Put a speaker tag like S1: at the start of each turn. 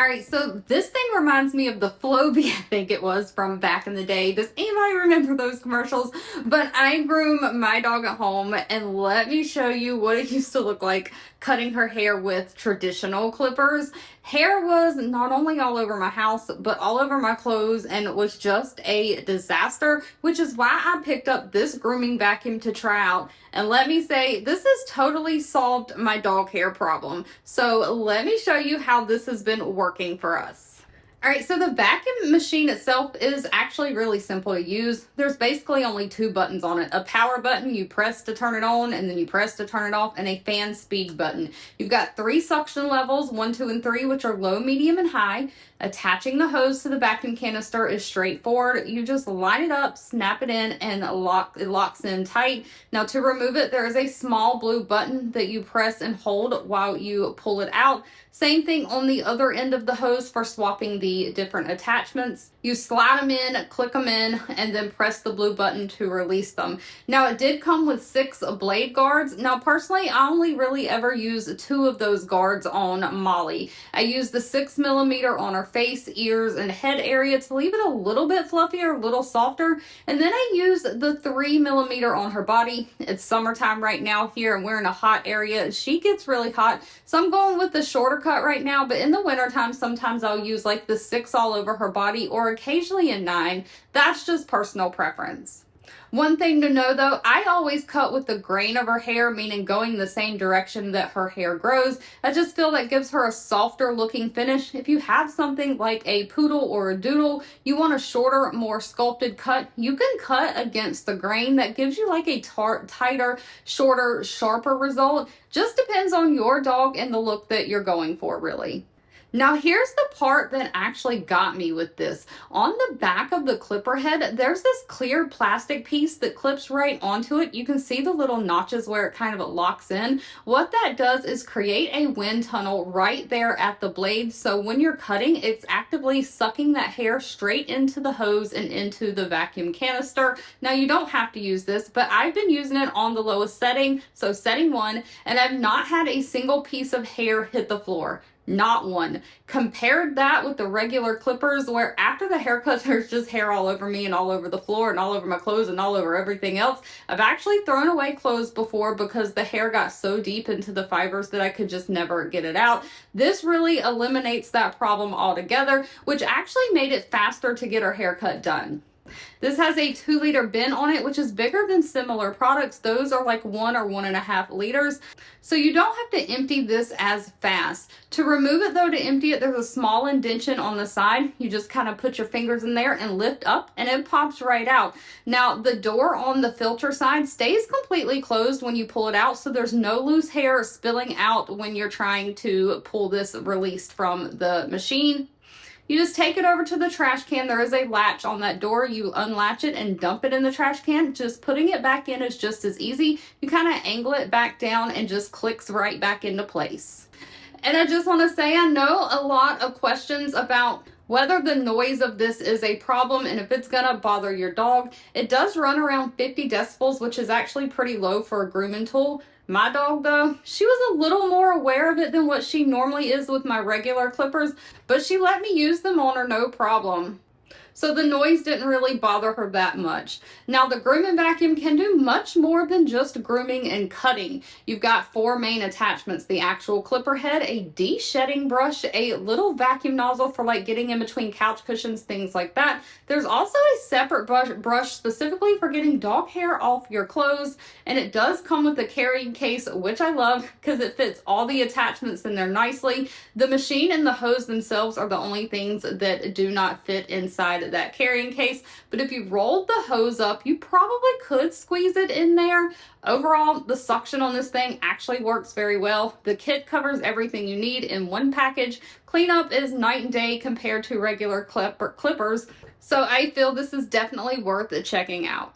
S1: All right, so this thing reminds me of the Floby, I think it was, from back in the day. Does anybody remember those commercials? But I groom my dog at home, and let me show you what it used to look like cutting her hair with traditional clippers. Hair was not only all over my house, but all over my clothes, and it was just a disaster, which is why I picked up this grooming vacuum to try out. And let me say, this has totally solved my dog hair problem. So let me show you how this has been working for us. All right, so the vacuum machine itself is actually really simple to use. There's basically only two buttons on it. A power button you press to turn it on, and then you press to turn it off, and a fan speed button. You've got 3 suction levels, 1, 2, and 3, which are low, medium, and high. Attaching the hose to the vacuum canister is straightforward. You just line it up, snap it in, and it locks in tight. Now to remove it, there is a small blue button that you press and hold while you pull it out. Same thing on the other end of the hose for swapping the different attachments. You slide them in, click them in, and then press the blue button to release them. Now it did come with 6 blade guards. Now personally, I only really ever use 2 of those guards on Molly. I use the 6mm on her face, ears, and head area to leave it a little bit fluffier, a little softer. And then I use the 3mm on her body. It's summertime right now here, and we're in a hot area. She gets really hot, so I'm going with the shorter cut right now, but in the wintertime, sometimes I'll use like the 6 all over her body, or occasionally a 9. That's just personal preference. One thing to know though, I always cut with the grain of her hair, meaning going the same direction that her hair grows. I just feel that gives her a softer looking finish. If you have something like a poodle or a doodle, you want a shorter, more sculpted cut, you can cut against the grain. That gives you like a tighter, shorter, sharper result. Just depends on your dog and the look that you're going for, really. Now here's the part that actually got me with this. On the back of the clipper head, there's this clear plastic piece that clips right onto it. You can see the little notches where it kind of locks in. What that does is create a wind tunnel right there at the blade. So when you're cutting, it's actively sucking that hair straight into the hose and into the vacuum canister. Now you don't have to use this, but I've been using it on the lowest setting, so setting 1, and I've not had a single piece of hair hit the floor. Not one. Compared that with the regular clippers, where after the haircut there's just hair all over me and all over the floor and all over my clothes and all over everything else. I've actually thrown away clothes before because the hair got so deep into the fibers that I could just never get it out. This really eliminates that problem altogether, which actually made it faster to get her haircut done. This has a 2-liter bin on it, which is bigger than similar products. Those are like 1 or 1.5 liters. So you don't have to empty this as fast. To remove it though, to empty it, there's a small indentation on the side. You just kind of put your fingers in there and lift up and it pops right out. Now the door on the filter side stays completely closed when you pull it out, so there's no loose hair spilling out when you're trying to pull this released from the machine. You just take it over to the trash can. There is a latch on that door. You unlatch it and dump it in the trash can. Just putting it back in is just as easy. You kind of angle it back down and just clicks right back into place. And I just want to say, I know a lot of questions about whether the noise of this is a problem and if it's gonna bother your dog. It does run around 50 decibels, which is actually pretty low for a grooming tool. My dog though, she was a little more aware of it than what she normally is with my regular clippers, but she let me use them on her no problem. So the noise didn't really bother her that much. Now the grooming vacuum can do much more than just grooming and cutting. You've got 4 main attachments: the actual clipper head, a de-shedding brush, a little vacuum nozzle for like getting in between couch cushions, things like that. There's also a separate brush specifically for getting dog hair off your clothes, and it does come with a carrying case, which I love because it fits all the attachments in there nicely. The machine and the hose themselves are the only things that do not fit inside that carrying case, but if you rolled the hose up, you probably could squeeze it in there. Overall, the suction on this thing actually works very well. The kit covers everything you need in one package. Cleanup is night and day compared to regular clippers, so I feel this is definitely worth checking out.